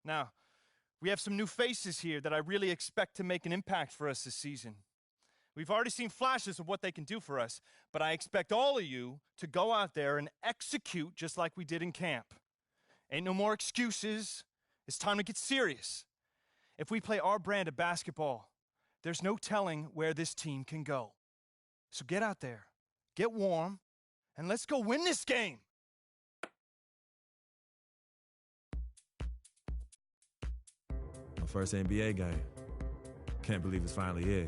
Now, we have some new faces here that I really expect to make an impact for us this season. We've already seen flashes of what they can do for us, but I expect all of you to go out there and execute just like we did in camp. Ain't no more excuses. It's time to get serious. If we play our brand of basketball, there's no telling where this team can go. So get out there, get warm, and let's go win this game. My first NBA game. Can't believe it's finally here.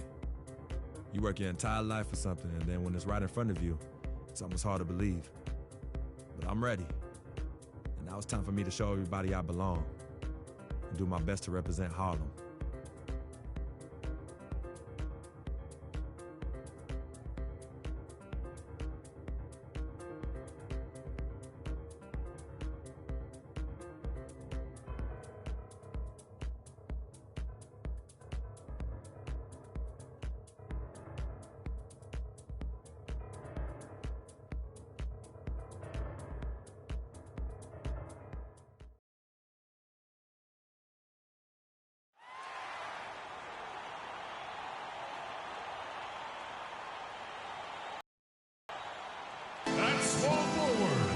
You work your entire life for something, and then when it's right in front of you, it's almost hard to believe. But I'm ready. And now it's time for me to show everybody I belong and do my best to represent Harlem. At small forward,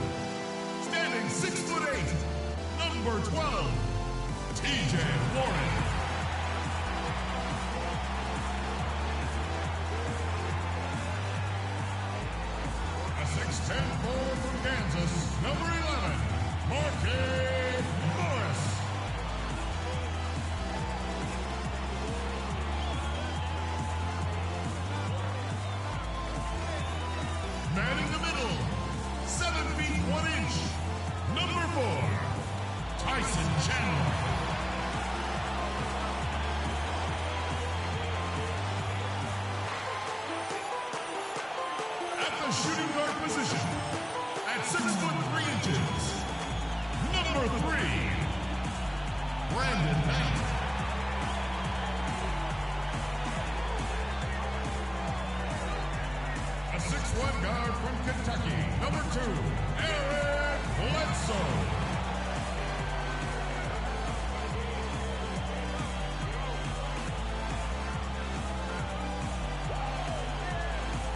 standing 6'8", number 12, TJ Warren. A 6'10" forward from Kansas, number 11, Marquise Morris. Manning the middle, 7 feet 1 inch, number 4, Tyson Chandler. At the shooting guard position, at 6 foot 3 inches, number 3, Brandon Knight. A 6'1" guard from Kentucky, number 2, Eric Bledsoe.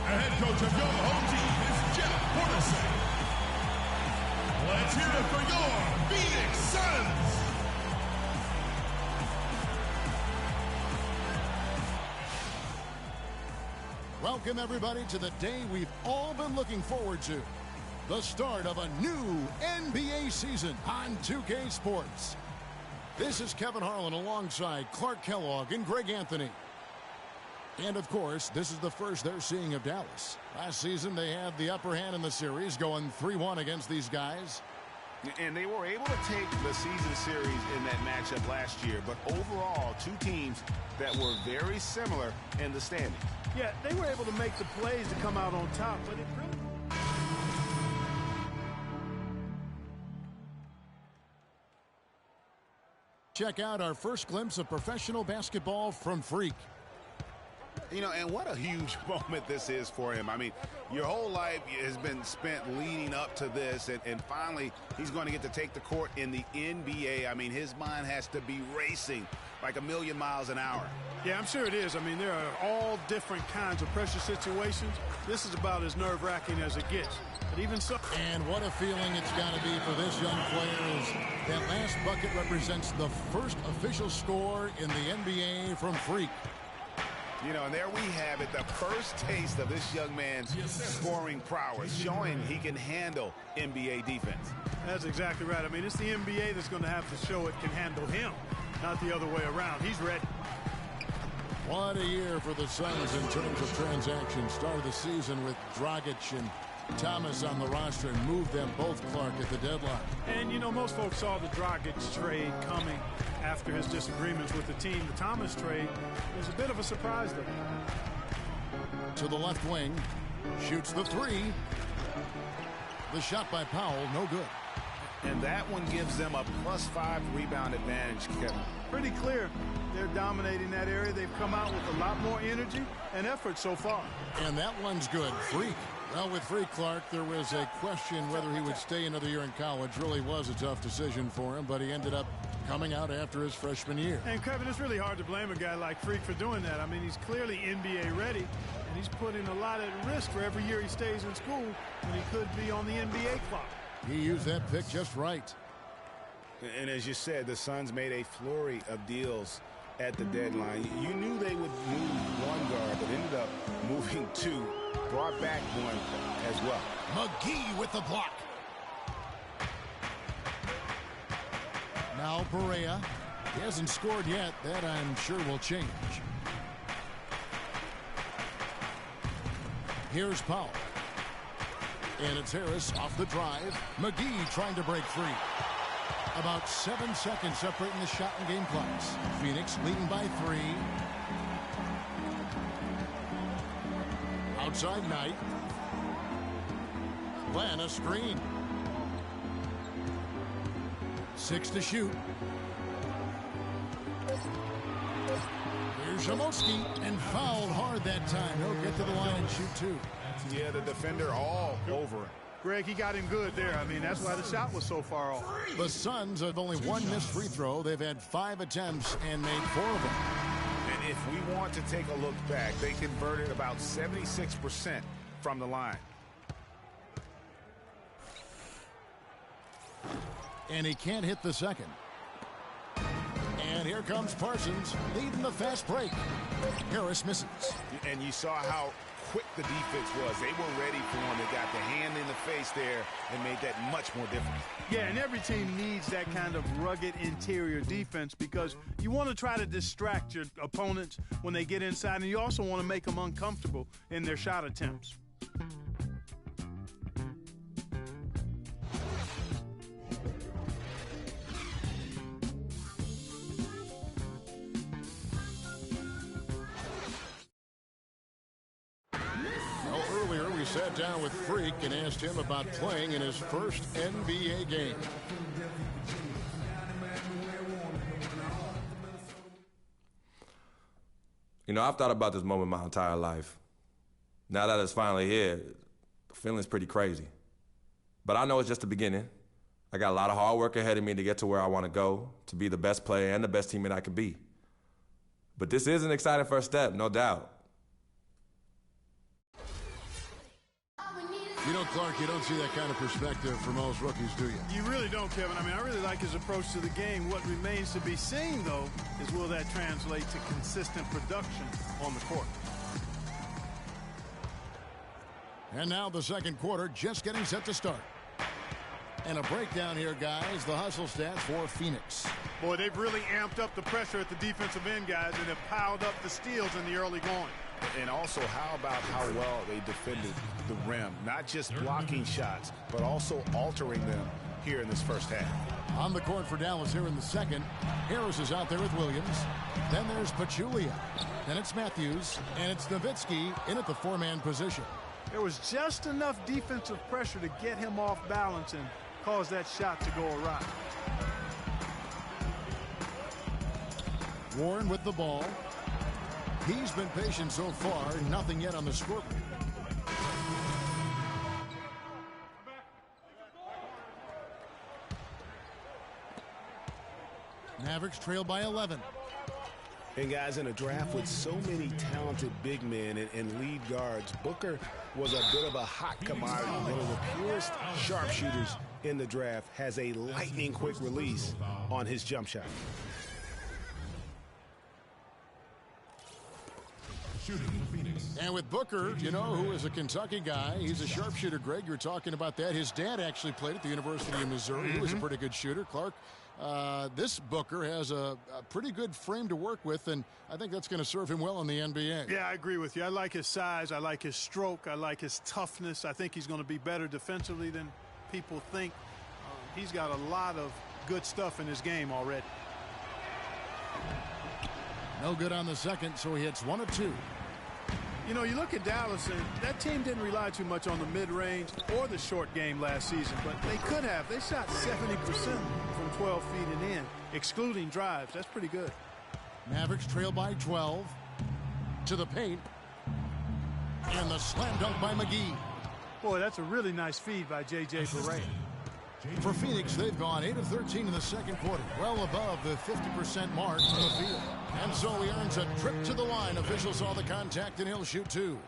The head coach of your home team is Jeff Hornacek. Let's hear it for your Phoenix Suns. Welcome, everybody, to the day we've all been looking forward to. The start of a new NBA season on 2K Sports. This is Kevin Harlan alongside Clark Kellogg and Greg Anthony. And, of course, this is the first they're seeing of Dallas. Last season, they had the upper hand in the series, going 3-1 against these guys. And they were able to take the season series in that matchup last year. But overall, two teams that were very similar in the standings. Yeah, they were able to make the plays to come out on top, but it really... Check out our first glimpse of professional basketball from Freak. You know, and what a huge moment this is for him. I mean, your whole life has been spent leading up to this, and finally he's going to get to take the court in the NBA. I mean, his mind has to be racing like 1,000,000 miles an hour. Yeah, I'm sure it is. I mean, there are all different kinds of pressure situations. This is about as nerve-wracking as it gets. But even so... And what a feeling it's got to be for this young player as that last bucket represents the first official score in the NBA from Freak. You know, and there we have it, the first taste of this young man's scoring prowess, showing he can handle NBA defense. That's exactly right. I mean, it's the NBA that's going to have to show it can handle him, not the other way around. He's ready. What a year for the Suns in terms of transactions. Started the season with Dragic and Thomas on the roster and moved them both, Clark, at the deadline. And, you know, most folks saw the Dragic trade coming after his disagreements with the team. The Thomas trade was a bit of a surprise to them. To the left wing, shoots the three. The shot by Powell, no good. And that one gives them a +5 rebound advantage, Kevin. Pretty clear. They're dominating that area. They've come out with a lot more energy and effort so far. And that one's good. Freak. Well, with Freak, Clark, there was a question whether he would stay another year in college. Really was a tough decision for him, but he ended up coming out after his freshman year. And, Kevin, it's really hard to blame a guy like Freak for doing that. I mean, he's clearly NBA ready, and he's putting a lot at risk for every year he stays in school when he could be on the NBA clock. He used that pick just right. And as you said, the Suns made a flurry of deals at the deadline. You knew they would move one guard, but ended up moving two. Brought back one as well. McGee with the block. Now Perea. He hasn't scored yet. That, I'm sure, will change. Here's Powell. And it's Harris off the drive. McGee trying to break free. About 7 seconds separating the shot and game clocks. Phoenix leading by 3. Outside Knight. Plan a screen. 6 to shoot. Here's Shamoski, and fouled hard that time. He'll get to the line and shoot 2. Yeah, the defender all over it. Greg, he got him good there. I mean, that's why the shot was so far off. The Suns have only 1 missed free throw. They've had 5 attempts and made 4 of them. And if we want to take a look back, they converted about 76% from the line. And he can't hit the second. And here comes Parsons leading the fast break. Harris misses. And you saw how quick the defense was. They were ready for him. They got the hand in the face there and made that much more difficult. Yeah, and every team needs that kind of rugged interior defense because you want to try to distract your opponents when they get inside, and you also want to make them uncomfortable in their shot attempts. Sat down with Freak and asked him about playing in his first NBA game. You know, I've thought about this moment my entire life. Now that it's finally here, the feeling's pretty crazy. But I know it's just the beginning. I got a lot of hard work ahead of me to get to where I want to go, to be the best player and the best teammate I can be. But this is an exciting first step, no doubt. You know, Clark, you don't see that kind of perspective from most rookies, do you? You really don't, Kevin. I mean, I really like his approach to the game. What remains to be seen, though, is will that translate to consistent production on the court. And now the second quarter just getting set to start. And a breakdown here, guys. The hustle stats for Phoenix. Boy, they've really amped up the pressure at the defensive end, guys, and have piled up the steals in the early going. And also, how about how well they defended the rim? Not just blocking shots, but also altering them here in this first half. On the court for Dallas here in the second. Harris is out there with Williams. Then there's Pachulia. Then it's Matthews. And it's Nowitzki in at the 4-man position. There was just enough defensive pressure to get him off balance and cause that shot to go awry. Warren with the ball. He's been patient so far. Nothing yet on the scoreboard. Mavericks trail by 11. And guys, in a draft with so many talented big men and lead guards, Booker was a bit of a hot commodity. One of the purest sharpshooters in the draft, has a lightning quick release on his jump shot. And with Booker, you know, who is a Kentucky guy, he's a sharpshooter. Greg, you were talking about that. His dad actually played at the University of Missouri. He was a pretty good shooter. Clark, this Booker has a pretty good frame to work with, and I think that's going to serve him well in the NBA. Yeah, I agree with you. I like his size. I like his stroke. I like his toughness. I think he's going to be better defensively than people think. He's got a lot of good stuff in his game already. No good on the second, so he hits 1 of 2. You know, you look at Dallas, and that team didn't rely too much on the mid-range or the short game last season, but they could have. They shot 70% from 12 feet and in, excluding drives. That's pretty good. Mavericks trail by 12. To the paint. And the slam dunk by McGee. Boy, that's a really nice feed by J.J. Barea. For Phoenix, they've gone 8 of 13 in the second quarter, well above the 50% mark from the field. And so he earns a trip to the line. Officials saw the contact, and he'll shoot 2.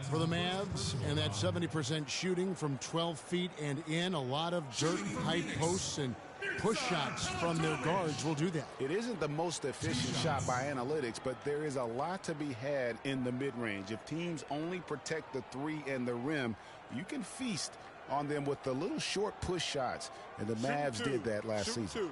For the Mavs, and that 70% shooting from 12 feet and in, a lot of dirt, high posts, and push shots from their guards will do that. It isn't the most efficient shot by analytics, but there is a lot to be had in the mid-range. If teams only protect the 3 and the rim, you can feast on them with the little short push shots, and the Mavs did that last season.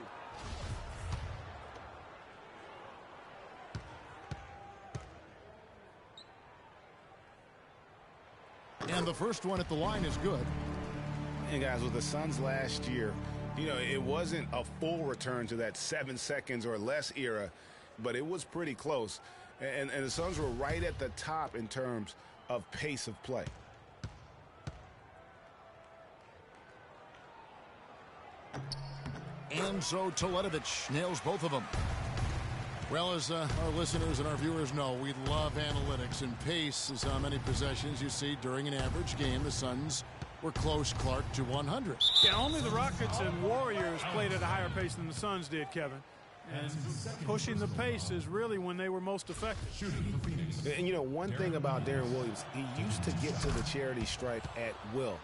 And the first one at the line is good. And guys, with the Suns last year, you know, it wasn't a full return to that 7 seconds or less era, but it was pretty close. And the Suns were right at the top in terms of pace of play. And so Teletovic nails both of them. Well, as our listeners and our viewers know, we love analytics, and pace is how many possessions you see during an average game. The Suns were close, Clark, to 100. Yeah, only the Rockets and Warriors played at a higher pace than the Suns did, Kevin. And pushing the pace is really when they were most effective. And, you know, one thing about Darren Williams, he used to get to the charity stripe at will.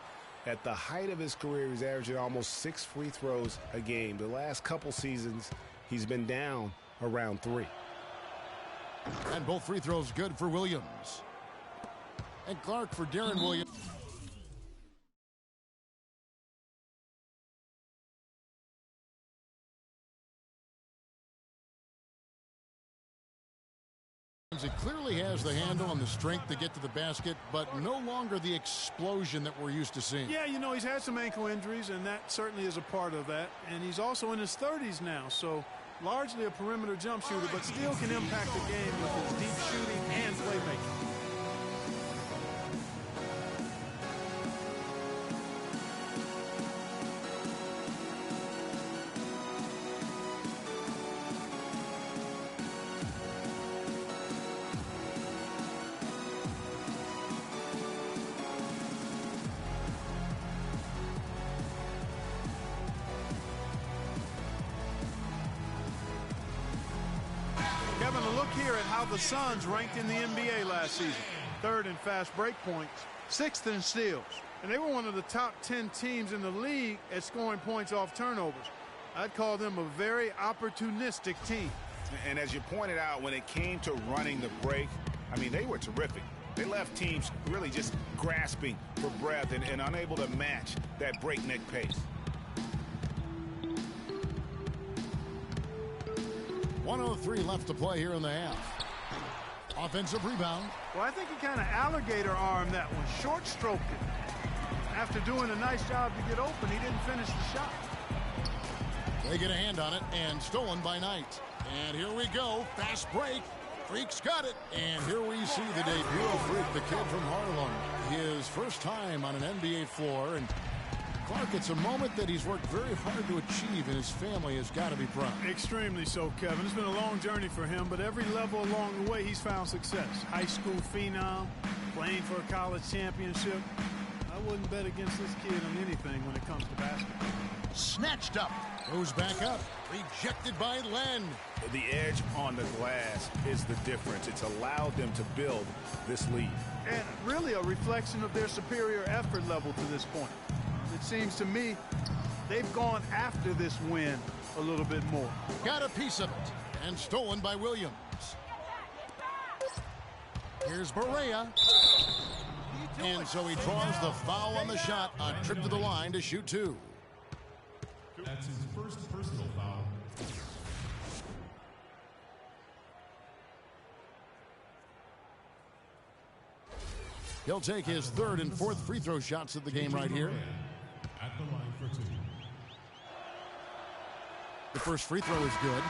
At the height of his career, he's averaging almost 6 free throws a game. The last couple seasons, he's been down around 3. And both free throws good for Williams. And Clark for Darren Williams. He clearly has the handle and the strength to get to the basket, but no longer the explosion that we're used to seeing. Yeah, you know, he's had some ankle injuries, and that certainly is a part of that. And he's also in his 30s now, so largely a perimeter jump shooter, but still can impact the game with his deep shooting and playmaking. Kevin, a look here at how the Suns ranked in the NBA last season. 3rd in fast break points, 6th in steals. And they were one of the top 10 teams in the league at scoring points off turnovers. I'd call them a very opportunistic team. And as you pointed out, when it came to running the break, I mean, they were terrific. They left teams really just grasping for breath and unable to match that breakneck pace. 1:03 left to play here in the half. Offensive rebound. Well, I think he kind of alligator armed that one, short stroked it. After doing a nice job to get open, he didn't finish the shot. They get a hand on it, and stolen by Knight. And here we go, fast break. Freak's got it. And here we see the debut of Freak, the kid from Harlem. His first time on an NBA floor, and Clark, it's a moment that he's worked very hard to achieve, and his family has got to be proud. Extremely so, Kevin. It's been a long journey for him, but every level along the way, he's found success. High school phenom, playing for a college championship. I wouldn't bet against this kid on anything when it comes to basketball. Snatched up. Goes back up. Rejected by Len. The edge on the glass is the difference. It's allowed them to build this lead. And really a reflection of their superior effort level to this point. It seems to me they've gone after this win a little bit more. Got a piece of it. And stolen by Williams. Here's Barea. And so he draws the foul on the shot. A trip to the line to shoot 2. That's his first personal foul. He'll take his 3rd and 4th free throw shots of the game right here. At the line for 2. The first free throw is good.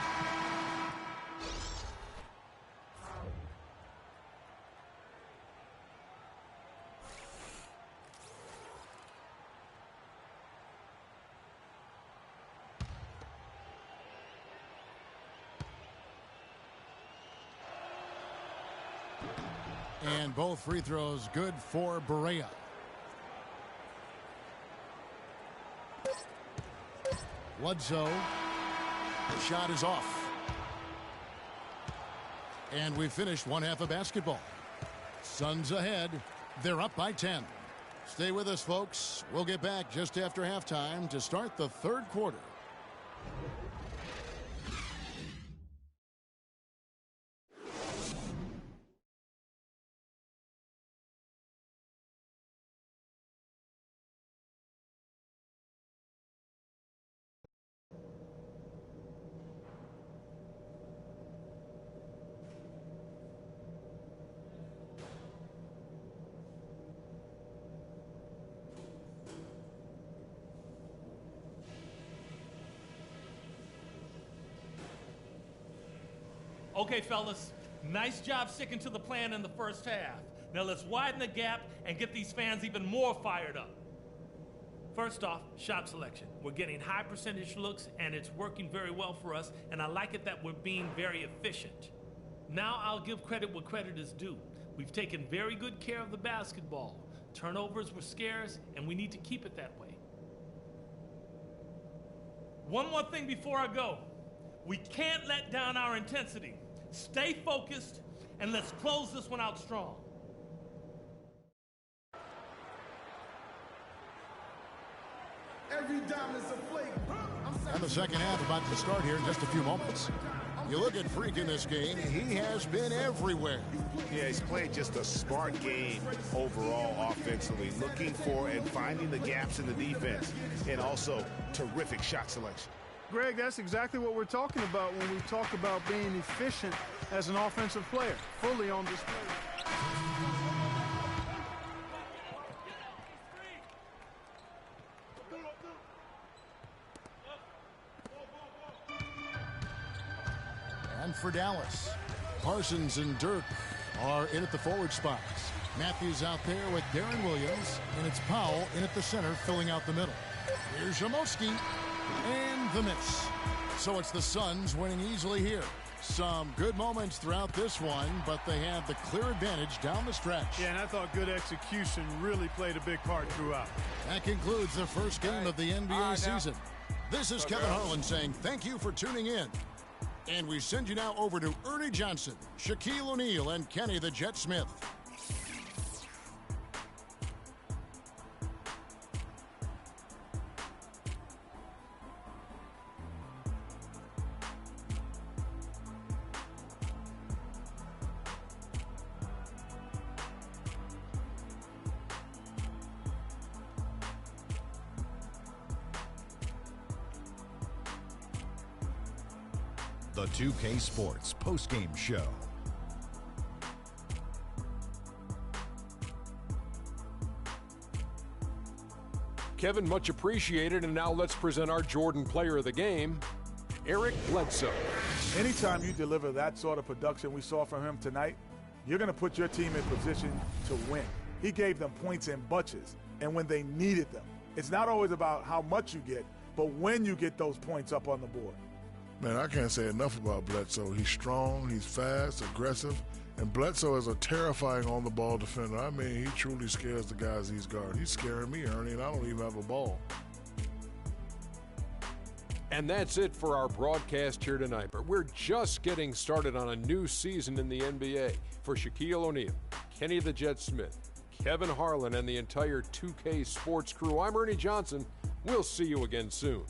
And both free throws good for Berea. Bledsoe. The shot is off. And we finished one half of basketball. Suns ahead. They're up by 10. Stay with us, folks. We'll get back just after halftime to start the third quarter. Okay, fellas, nice job sticking to the plan in the first half. Now let's widen the gap and get these fans even more fired up. First off, shot selection. We're getting high percentage looks, and it's working very well for us, and I like it that we're being very efficient. Now I'll give credit what credit is due. We've taken very good care of the basketball. Turnovers were scarce, and we need to keep it that way. One more thing before I go. We can't let down our intensity. Stay focused, and let's close this one out strong. Every diamond's a flake. And the second half about to start here in just a few moments. You look at Freak in this game, he has been everywhere. Yeah, he's played just a smart game overall offensively, looking for and finding the gaps in the defense, and also terrific shot selection. Greg, that's exactly what we're talking about when we talk about being efficient as an offensive player, fully on display. And for Dallas, Parsons and Dirk are in at the forward spots. Matthews out there with Darren Williams, and it's Powell in at the center filling out the middle. Here's Shamoski. And the miss. So it's the Suns winning easily here. Some good moments throughout this one, but they have the clear advantage down the stretch. Yeah, and I thought good execution really played a big part throughout. That concludes the first game of the NBA season. This is Kevin Harlan saying thank you for tuning in. And we send you now over to Ernie Johnson, Shaquille O'Neal, and Kenny the Jet Smith. The 2K Sports postgame show. Kevin, much appreciated, and now let's present our Jordan Player of the Game, Eric Bledsoe. Anytime you deliver that sort of production we saw from him tonight, you're going to put your team in position to win. He gave them points in bunches, and when they needed them. It's not always about how much you get, but when you get those points up on the board. Man, I can't say enough about Bledsoe. He's strong, he's fast, aggressive, and Bledsoe is a terrifying on-the-ball defender. I mean, he truly scares the guys he's guarding. He's scaring me, Ernie, and I don't even have a ball. And that's it for our broadcast here tonight. But we're just getting started on a new season in the NBA. For Shaquille O'Neal, Kenny the Jet Smith, Kevin Harlan, and the entire 2K Sports crew, I'm Ernie Johnson. We'll see you again soon.